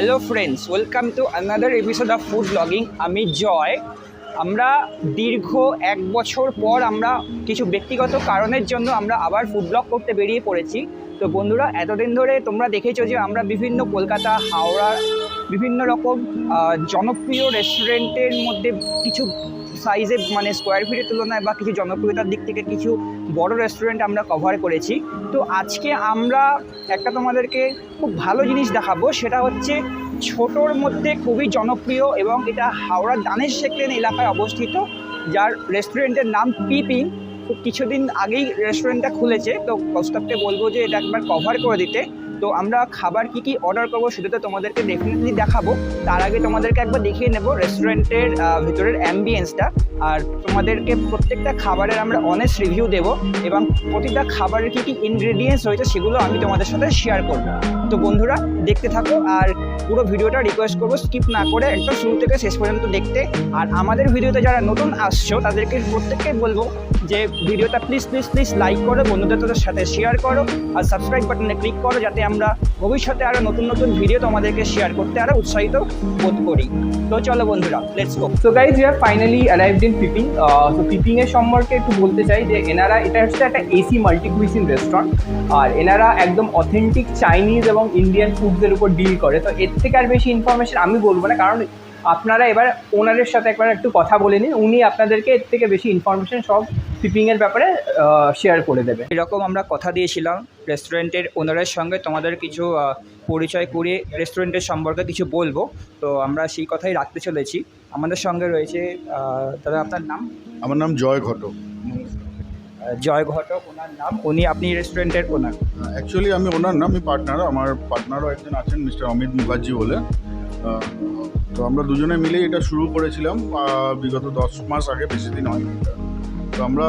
Hello friends, welcome to another episode of food blogging. আমি জয়। আমরা দীর্ঘ 1 বছর পর আমরা কিছু ব্যক্তিগত কারণের জন্য আমরা আবার ফুড ব্লগ করতে বেরিয়ে পড়েছি। তো বন্ধুরা, এতদিন ধরে তোমরা দেখেছো যে আমরা বিভিন্ন কলকাতা, হাওড়া, বিভিন্ন রকম জনপ্রিয় রেস্টুরেন্টের মধ্যে কিছু সাইজে মানে স্কোয়ার ফিটের তুলনায় বা কিছু জনপ্রিয়তার দিক থেকে কিছু বড় রেস্টুরেন্ট আমরা কভার করেছি। তো আজকে আমরা একটা তোমাদেরকে খুব ভালো জিনিস দেখাবো, সেটা হচ্ছে ছোটোর মধ্যে খুবই জনপ্রিয় এবং এটা হাওড়ার দানেশ শেখ-লেন এলাকায় অবস্থিত, যার রেস্টুরেন্টের নাম পিপিং। খুব কিছুদিন আগেই রেস্টুরেন্টটা খুলেছে, তো কস্টাফকে বলবো যে এটা একবার কভার করে দিতে। তো আমরা খাবার কি কি অর্ডার করবো সেটা তো তোমাদেরকে ডেফিনেটলি দেখাবো। তার আগে তোমাদেরকে একবার দেখিয়ে নেবো রেস্টুরেন্টের ভিতরের অ্যাম্বিয়েন্সটা, আর তোমাদেরকে প্রত্যেকটা খাবারের আমরা অনেস্ট রিভিউ দেবো এবং প্রতিটা খাবারের কী কী ইনগ্রেডিয়েন্টস রয়েছে সেগুলো আমি তোমাদের সাথে শেয়ার করবো। তো বন্ধুরা, দেখতে থাকো আর পুরো ভিডিওটা রিকোয়েস্ট করবো স্কিপ না করে একদম শুরু থেকে শেষ পর্যন্ত দেখতে। আর আমাদের ভিডিওতে যারা নতুন আসছো তাদেরকে প্রত্যেককেই বলবো যে ভিডিওটা প্লিজ প্লিজ প্লিজ লাইক করো, বন্ধুদের সাথে শেয়ার করো আর সাবস্ক্রাইব বাটনে ক্লিক করো, যাতে আমরা ভবিষ্যতে আরও নতুন নতুন ভিডিও তোমাদেরকে শেয়ার করতে আরও উৎসাহিত বোধ করি। তো চলো বন্ধুরা, let's go. So guys, we have finally arrived in piping. তো পিপিং এর সম্পর্কে একটু বলতে চাই যে এটা হচ্ছে একটা এসি মাল্টি কুইজিন রেস্টুরেন্ট, আর এনারা একদম অথেন্টিক চাইনিজ এবং ইন্ডিয়ান ফুডসের উপর ডিল করে। তো এর থেকে আর বেশি ইনফরমেশন আমি বলবো না, কারণ আপনারা এবার ওনারের সাথে একবার একটু কথা বলে নিন, উনি আপনাদেরকে এর থেকে বেশি ইনফরমেশন সব পিপিংয়ের ব্যাপারে শেয়ার করে দেবে। এরকম আমরা কথা দিয়েছিলাম রেস্টুরেন্টের ওনারের সঙ্গে তোমাদের কিছু পরিচয় করিয়ে রেস্টুরেন্টের সম্পর্কে কিছু বলবো, তো আমরা সেই কথাই রাখতে চলেছি। আমাদের সঙ্গে রয়েছে দাদা, আপনার নাম? আমার নাম জয় ঘটক। জয় ঘটক ওনার নাম, আপনি রেস্টুরেন্টের ওনার? অ্যাকচুয়ালি আমি ওনার নাম, আমি পার্টনার। আমার পার্টনারও একজন আছেন, মিস্টার অমিত মুখার্জি বলে। তো আমরা দুজনে মিলেই এটা শুরু করেছিলাম বিগত 10 মাস আগে, বেশি দিন হয়নি এটা। তো আমরা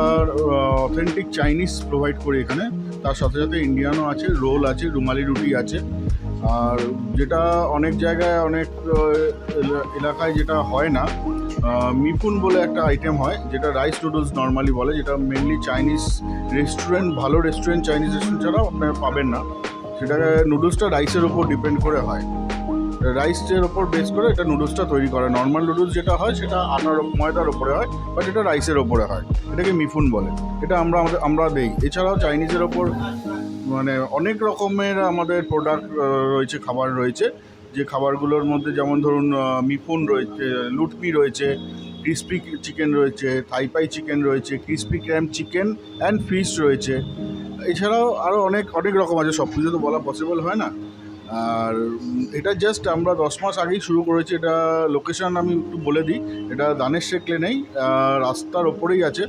অথেন্টিক চাইনিজ প্রোভাইড করি এখানে, তার সাথে সাথে ইন্ডিয়ানও আছে, রোল আছে, রুমালি রুটি আছে। আর যেটা অনেক জায়গায় অনেক এলাকায় যেটা হয় না, মিপুন বলে একটা আইটেম হয়, যেটা রাইস নুডলস নর্মালি বলে, যেটা মেনলি চাইনিজ রেস্টুরেন্ট, ভালো রেস্টুরেন্ট, চাইনিজ রেস্টুরেন্ট ছাড়াও আপনারা পাবেন না। সেটাকে নুডলসটা রাইসের ওপর ডিপেন্ড করে হয়, রাইসের ওপর বেস করে এটা নুডলসটা তৈরি করে। নর্মাল নুডলস যেটা হয় সেটা আটার ময়দার ওপরে হয়, বাট এটা রাইসের ওপরে হয়, এটাকে মিফুন বলে। এটা আমরা দেই। এছাড়াও চাইনিজের ওপর মানে অনেক রকমের আমাদের প্রোডাক্ট রয়েছে, খাবার রয়েছে, যে খাবারগুলোর মধ্যে যেমন ধরুন মিফুন রয়েছে, লুটমি রয়েছে, ক্রিসপি চিকেন রয়েছে, থাইপাই চিকেন রয়েছে, crispy crumb chicken and fish রয়েছে। এছাড়াও আরও অনেক রকম আছে, সব কিছু তো বলা পসিবল হয় না। আর এটা জাস্ট আমরা 10 মাস আগেই শুরু করেছি। এটা লোকেশান আমি একটু বলে দিই, এটা দানেশ শেখ-লেনেই, রাস্তার ওপরেই আছে,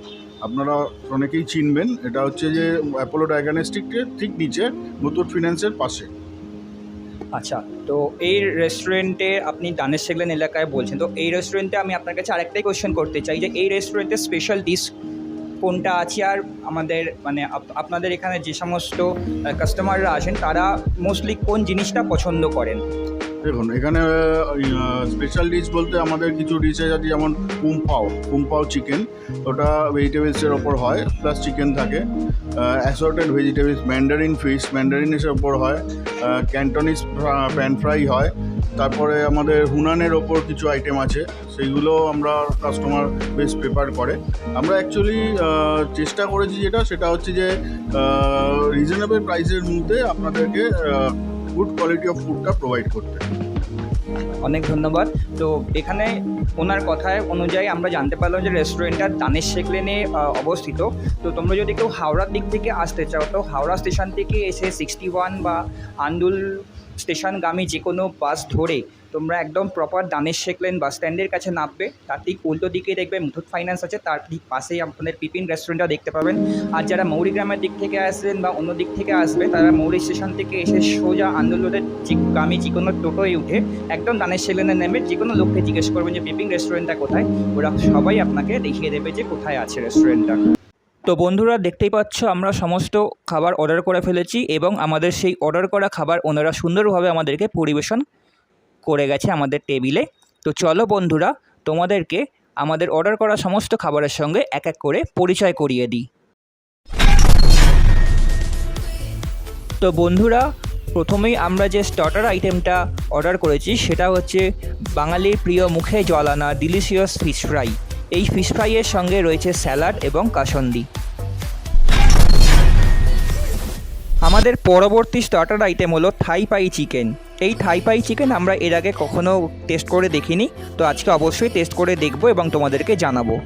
আপনারা অনেকেই চিনবেন। এটা হচ্ছে যে অ্যাপোলো ডায়াগনস্টিকের ঠিক নিচে, মুথুট ফিন্যান্সের পাশে। আচ্ছা, তো এই রেস্টুরেন্টে আপনি দানেশ শেখ-লেন এলাকায় বলছেন, তো এই রেস্টুরেন্টে আমি আপনার কাছে আরেকটাই কোয়েশ্চেন করতে চাই যে এই রেস্টুরেন্টের স্পেশাল ডিশ কোনটা আছে, আর আমাদের মানে আপনাদের এখানে যে সমস্ত কাস্টমাররা আসেন তারা মোস্টলি কোন জিনিসটা পছন্দ করেন? দেখুন, এখানে স্পেশাল ডিশ বলতে আমাদের কিছু ডিশেস আছে, যেমন কুমপাও চিকেন, ওটা ভেজিটেবলসের ওপর হয়, প্লাস চিকেন থাকে। অ্যাসর্টেড ভেজিটেবলস, ম্যান্ডারিন ফিশ, ম্যান্ডারিনের ওপর হয়। ক্যান্টনিজ প্যান ফ্রাই হয়। তারপরে আমাদের হুনানের ওপর কিছু আইটেম আছে, সেইগুলো আমরা কাস্টমার বেশ প্রেফার করে। আমরা অ্যাকচুয়ালি চেষ্টা করেছি সেটা হচ্ছে যে রিজনেবল প্রাইসের মধ্যে আপনাদেরকে গুড কোয়ালিটি অফ ফুডটা প্রোভাইড করতে। অনেক ধন্যবাদ। তো এখানে ওনার কথায় অনুযায়ী আমরা জানতে পারলাম যে রেস্টুরেন্টটা দানেশ শেখ-লেনে অবস্থিত। তো তোমরা যদি কেউ হাওড়ার দিক থেকে আসতে চাও, তো হাওড়া স্টেশন থেকে এসে 61 বা আন্দুল স্টেশনগামী যে কোনো বাস ধরে তোমরা একদম প্রপার দানেশ শেখ-লেন বাস স্ট্যান্ডের কাছে নামবে। তার ঠিক উল্টো দিকে দেখবে মুথুট ফাইন্যান্স আছে, তার ঠিক পাশেই আপনাদের পিপিন রেস্টুরেন্টটা দেখতে পাবেন। আর যারা মৌরিগ্রামের দিক থেকে আসবেন বা অন্য দিক থেকে আসবে, তারা মৌরি স্টেশন থেকে এসে সোজা আন্দোলনের গামী যে কোনো টোটোয় উঠে একদম দানেশ শেখ-লেনে নেমে যে কোনো লোককে জিজ্ঞেস করবেন যে পিপিং রেস্টুরেন্টটা কোথায়, ওরা সবাই আপনাকে দেখিয়ে দেবে যে কোথায় আছে রেস্টুরেন্টটা। তো বন্ধুরা, দেখতেই পাচ্ছ আমরা সমস্ত খাবার অর্ডার করে ফেলেছি এবং আমাদের সেই অর্ডার করা খাবার ওনারা সুন্দরভাবে আমাদেরকে পরিবেশন করে গেছে আমাদের টেবিলে। তো চলো বন্ধুরা, তোমাদেরকে আমাদের অর্ডার করা সমস্ত খাবারের সঙ্গে এক এক করে পরিচয় করিয়ে দিই। তো বন্ধুরা, প্রথমেই আমরা যে স্টার্টার আইটেমটা অর্ডার করেছি সেটা হচ্ছে বাঙালির প্রিয় মুখে জল আনা ডিলিশিয়াস ফিশ ফ্রাই। এই ফিশ ফ্রাইয়ের সঙ্গে রয়েছে স্যালাড এবং কাসন্দি। আমাদের পরবর্তী স্টার্টার আইটেম হলো থাই পাই চিকেন। এই থাই পাই চিকেন আমরা এর আগে কখনো টেস্ট করে দেখিনি, তো আজকে অবশ্যই টেস্ট করে দেখব এবং তোমাদেরকে জানাবো।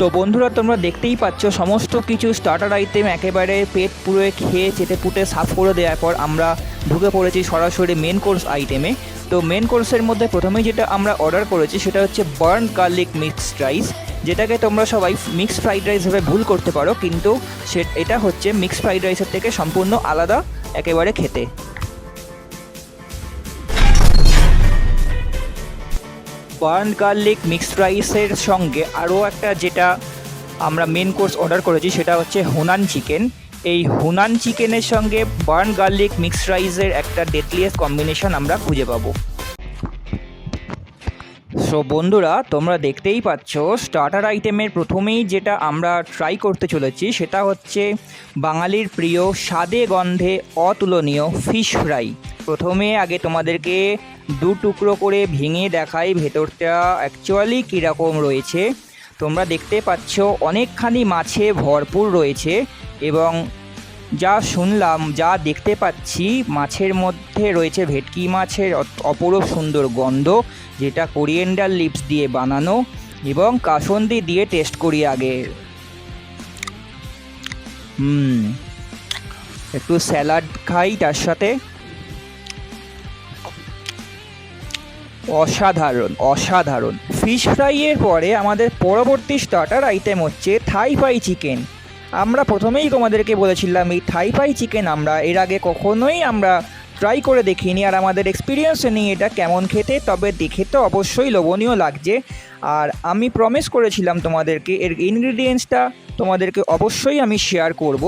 তো বন্ধুরা, তোমরা দেখতেই পাচ্ছ সমস্ত কিছু স্টার্টার আইটেম একেবারে পেট পুরো খেয়ে চেটে পুটে সাফ করে দেওয়ার পর আমরা ঢুকে পড়েছি সরাসরি মেন কোর্স আইটেমে। তো মেন কোর্সের মধ্যে প্রথমেই যেটা আমরা অর্ডার করেছি সেটা হচ্ছে বার্ন গার্লিক মিক্সড রাইস, যেটাকে তোমরা সবাই মিক্সড ফ্রাইড রাইস ভেবে ভুল করতে পারো, কিন্তু এটা হচ্ছে মিক্সড ফ্রাইড রাইসের থেকে সম্পূর্ণ আলাদা একেবারে খেতে। বার্ন গার্লিক মিক্সড রাইসের সঙ্গে আরও একটা যেটা আমরা মেন কোর্স অর্ডার করেছি সেটা হচ্ছে হুনান চিকেন। এই হুনান চিকেনের সঙ্গে বার্ন গার্লিক মিক্সড রাইসের একটা ডেডলিয়েস্ট কম্বিনেশন আমরা খুঁজে পাবো। সো বন্ধুরা, তোমরা দেখতেই পাচ্ছ স্টার্টার আইটেমের প্রথমেই যেটা আমরা ট্রাই করতে চলেছি সেটা হচ্ছে বাঙালির প্রিয় স্বাদে গন্ধে অতুলনীয় ফিশ ফ্রাই। প্রথমে আগে তোমাদেরকে দু টুকরো করে ভেঙে দেখাই ভেতরটা অ্যাকচুয়ালি কীরকম রয়েছে। তোমরা দেখতে পাচ্ছ অনেকখানি মাছে ভরপুর রয়েছে এবং যা শুনলাম, যা দেখতে পাচ্ছি, মাছের মধ্যে রয়েছে ভেটকি মাছের অপরূপ সুন্দর গন্ধ, যেটা কোরিয়েন্ডার লিভস দিয়ে বানানো, এবং কাসন্দি দিয়ে টেস্ট করি আগে। একটু স্যালাড খাই তার সাথে। অসাধারণ অসাধারণ। ফিশ ফ্রাইয়ের পরে আমাদের পরবর্তী স্টার্টার আইটেম হচ্ছে থাই পাই চিকেন। আমরা প্রথমেই তোমাদেরকে বলেছিলাম এই থাই পাই চিকেন আমরা এর আগে কখনোই আমরা ট্রাই করে দেখিনি, আর আমাদের এক্সপিরিয়েন্স নেই এটা কেমন খেতে, তবে দেখে তো অবশ্যই লোভনীয় লাগছে। আর আমি প্রমিস করেছিলাম তোমাদেরকে এর ইনগ্রিডিয়েন্টসটা তোমাদেরকে অবশ্যই আমি শেয়ার করব,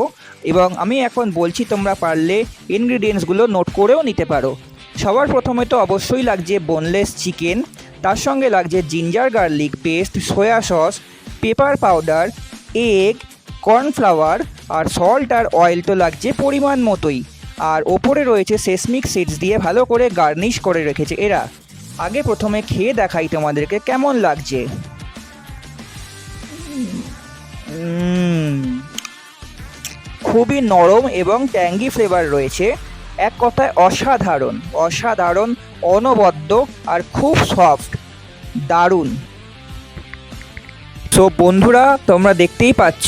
এবং আমি এখন বলছি তোমরা পারলে ইনগ্রিডিয়েন্টসগুলো নোট করেও নিতে পারো। সবার প্রথমে তো অবশ্যই লাগছে বোনলেস চিকেন, তার সঙ্গে লাগছে ginger garlic paste, soya sauce, pepper powder, egg, cornflour, আর সল্ট আর অয়েল তো লাগছে পরিমাণ মতোই। আর ওপরে রয়েছে সেসমিক সিডস দিয়ে ভালো করে গার্নিশ করে রেখেছে এরা। আগে প্রথমে খেয়ে দেখাই তোমাদেরকে কেমন লাগছে। খুবই নরম এবং ট্যাঙ্গি ফ্লেভার রয়েছে। এক কথায় অসাধারণ অসাধারণ, অনবদ্য আর খুব সফট, দারুণ। সো বন্ধুরা, তোমরা দেখতেই পাচ্ছ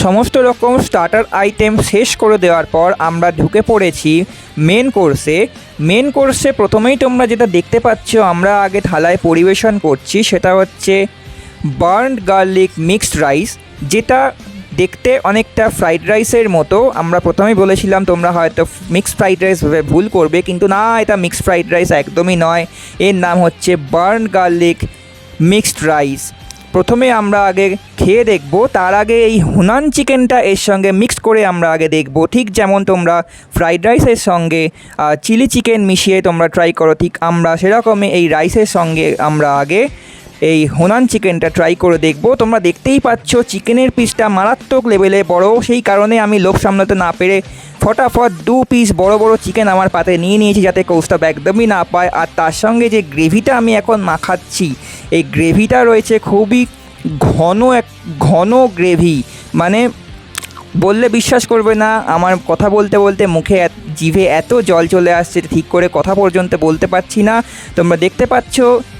সমস্ত রকম স্টার্টার আইটেম শেষ করে দেওয়ার পর আমরা ঢুকে পড়েছি মেন কোর্সে। মেন কোর্সে প্রথমেই তোমরা যেটা দেখতে পাচ্ছ আমরা আগে থালায় পরিবেশন করছি সেটা হচ্ছে বার্নড গার্লিক মিক্সড রাইস, যেটা দেখতে অনেকটা ফ্রাইড রাইসের মতো। আমরা প্রথমেই বলেছিলাম তোমরা হয়তো মিক্সড ফ্রাইড রাইস ভেবে ভুল করবে, কিন্তু না, এটা মিক্সড ফ্রাইড রাইস একদমই নয়। এর নাম হচ্ছে বার্নড গার্লিক মিক্সড রাইস। প্রথমে আমরা আগে খেয়ে দেখব, তার আগে এই হুনান চিকেনটা এর সঙ্গে মিক্সড করে আমরা আগে দেখব। ঠিক যেমন তোমরা ফ্রাইড রাইসের সঙ্গে চিলি চিকেন মিশিয়ে তোমরা ট্রাই করো, ঠিক আমরা সেরকমই এই রাইসের সঙ্গে আমরা আগে এই হুনান চিকেনটা ট্রাই করে দেখব। তোমরা দেখতেই পাচ্ছ চিকেনের পিসটা মারাত্মক লেভেলে বড়, সেই কারণে আমি লোভ সামলাতে না পেরে ফটাফট 2 পিস বড় বড় চিকেন আমার পাতে নিয়ে নিয়েছি, যাতে কৌস্তাব একদমই না পায়। আর তার সঙ্গে যে গ্রেভিটা আমি এখন মাখাচ্ছি, এই গ্রেভিটা রয়েছে খুবই ঘন গ্রেভি, মানে বললে বিশ্বাস করবে না। আমার কথা বলতে বলতে মুখে জিভে এত জল চলে আসছে, ঠিক করে কথা পর্যন্ত বলতে পারছি না। তোমরা দেখতে পাচ্ছ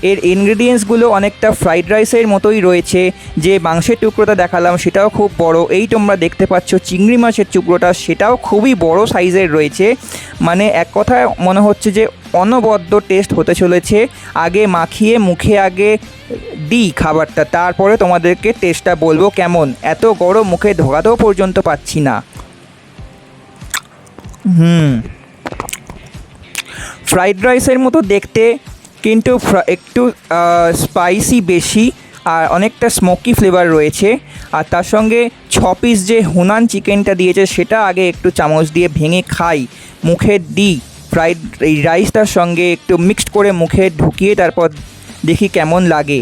এর ইনগ্রিডিয়েন্টসগুলো অনেকটা ফ্রাইড রাইসের মতোই রয়েছে। যে মাংসের টুকরোটা দেখালাম সেটাও খুব বড়। এই তোমরা দেখতে পাচ্ছ চিংড়ি মাছের টুকরোটা, সেটাও খুবই বড় সাইজের রয়েছে। মানে এক কথায় মনে হচ্ছে যে অনবদ্য টেস্ট হতে চলেছে। আগে মাখিয়ে মুখে আগে দিই খাবারটা, তারপরে তোমাদেরকে টেস্টটা বলবো কেমন। এত গরম মুখে ঢোকাতেও পর্যন্ত পাচ্ছি না। ফ্রাইড রাইসের মতো দেখতে, কিন্তু একটু স্পাইসি বেশি আর অনেকটা স্মোকি ফ্লেভার রয়েছে। আর তার সঙ্গে 6 পিস যে হুনান চিকেনটা দিয়েছে সেটা আগে একটু চামচ দিয়ে ভেঙে খাই, মুখে দিই এই রাইসটার সঙ্গে একটু মিক্সড করে মুখে ঢুকিয়ে তারপর দেখি কেমন লাগে।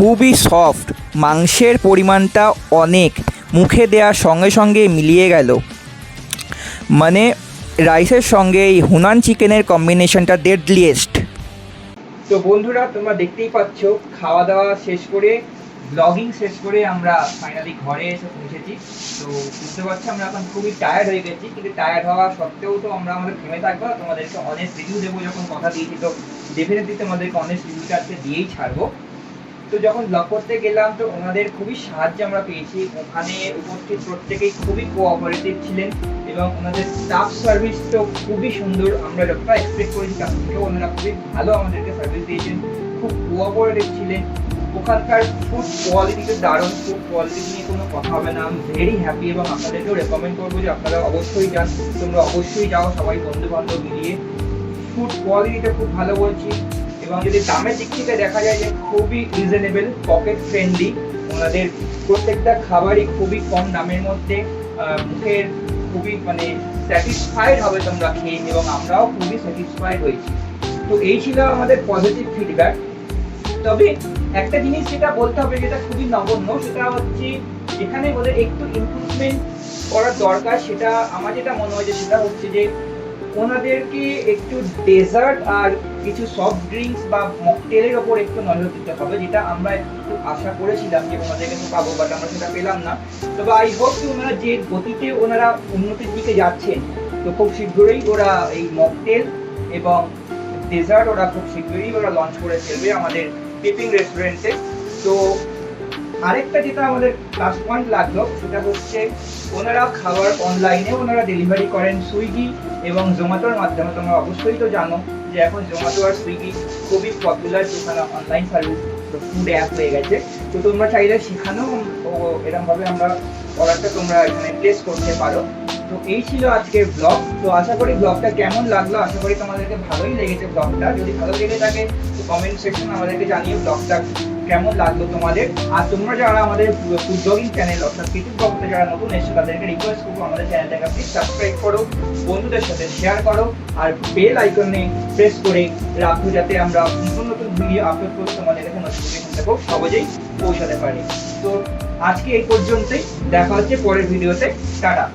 খুবই সফট, মাংসের পরিমাণটা অনেক, মুখে দেওয়ার সঙ্গে সঙ্গে মিলিয়ে গেল। মানে রাইসের সঙ্গে এই হুনান চিকেনের কম্বিনেশনটা ডেডলিয়েস্ট। তো বন্ধুরা, তোমরা দেখতেই পাচ্ছ খাওয়া দাওয়া শেষ করে, ব্লগিং শেষ করে আমরা ফাইনালি ঘরে এসে পৌঁছেছি। তো বুঝতে পারছি আমরা এখন খুবই টায়ার্ড হয়ে গেছি, কিন্তু টায়ার্ড হওয়া সত্ত্বেও তো আমরা আমাদের থেমে থাকবো না, তোমাদেরকে অনেস্ট রিভিউ দেবো। যখন কথা দিয়েছি তো ডেফিনেটলি তোমাদেরকে অনেস্ট রিভিউটা আজকে দিয়েই ছাড়বো। তো যখন ব্লগ করতে গেলাম তো ওনাদের খুবই সাহায্য আমরা পেয়েছি। ওখানে উপস্থিত প্রত্যেকেই খুবই কোঅপারেটিভ ছিলেন এবং ওনাদের স্টাফ সার্ভিস তো খুবই সুন্দর। আমরা যতটা এক্সপেক্ট করেছি তার থেকেও ওনারা খুবই ভালো আমাদেরকে সার্ভিস দিয়েছেন, খুব কোঅপারেটিভ ছিলেন। ওখানকার ফুড কোয়ালিটি তো দারুণ, ফুড কোয়ালিটি নিয়ে কোনো কথা হবে না। আমি ভেরি হ্যাপি এবং আপনাদেরকেও রেকমেন্ড করবো যে আপনারা অবশ্যই যান, তোমরা অবশ্যই যাও সবাই বন্ধু বান্ধব মিলিয়ে। ফুড কোয়ালিটিটা খুব ভালো বলছি, এবং যদি দামের দিক থেকে দেখা যায় যে খুবই রিজনেবল, পকেট ফ্রেন্ডলি। ওনাদের প্রত্যেকটা খাবারই খুবই কম দামের মধ্যে, মুখের খুবই মানে স্যাটিসফাইড হবে তোমরা খেয়ে, এবং আমরাও খুবই স্যাটিসফাইড হয়েছি। তো এই ছিল আমাদের পজিটিভ ফিডব্যাক। তবে একটা জিনিস যেটা বলতে হবে, যেটা খুবই নগণ্য, সেটা হচ্ছে এখানে ওদের একটু ইমপ্রুভমেন্ট করার দরকার। সেটা আমার যেটা মনে হয় যে সেটা হচ্ছে যে ওনাদেরকে একটু ডেজার্ট আর কিছু সফট ড্রিঙ্কস বা মকটেলের ওপর একটু নজর দিতে হবে, যেটা আমরা একটু আশা করেছিলাম যে ওনাদের কাছে পাবো, বাট আমরা সেটা পেলাম না। তবে আই হোপ যে ওনারা যে গতিতে ওনারা উন্নতির দিকে যাচ্ছেন, তো খুব শীঘ্রই ওরা এই মকটেল এবং ডেজার্ট ওরা খুব শীঘ্রই ওরা লঞ্চ করে ফেলবে আমাদের পিপিং রেস্টুরেন্টে। তো আরেকটা যেটা আমাদের প্লাস পয়েন্ট লাগলো সেটা হচ্ছে ওনারা খাবার অনলাইনে ওনারা ডেলিভারি করেন সুইগি এবং জোম্যাটোর মাধ্যমে। তোমরা অবশ্যই তো জানো যে এখন জোম্যাটো আর সুইগি খুবই পপুলার যেখানে অনলাইন সার্ভিস ফুড অ্যাপ হয়ে গেছে। তো তোমরা চাইলে সেখানেও এরকমভাবে আমরা অর্ডারটা তোমরা এখানে প্লেস করতে পারো। তো এই ছিল আজকের ব্লগ। তো আশা করি ব্লগটা কেমন লাগলো, আশা করি তোমাদেরকে ভালোই লেগেছে ব্লগটা। যদি ভালো লেগে থাকে তো কমেন্ট সেকশন আমাদেরকে জানিয়ে ব্লগটা কেমন লাগলো তোমাদের। আর তোমরা যারা আমাদের ফুড ব্লগিং চ্যানেল অর্থাৎ ক্রিয়েটিভ ব্লগতে যারা নতুন এসেছো তাদেরকে রিকোয়েস্ট করবো আমাদের চ্যানেলটাকে প্লিজ সাবস্ক্রাইব করো, বন্ধুদের সাথে শেয়ার করো, আর বেল আইকনে প্রেস করে রাখো যাতে আমরা নতুন নতুন ভিডিও আপলোড করতে তোমাদের কাছে নোটিফিকেশনটা খুব সহজেই পৌঁছাতে পারি। তো আজকে এই পর্যন্তই, দেখা হচ্ছে পরের ভিডিওতে। টাটা।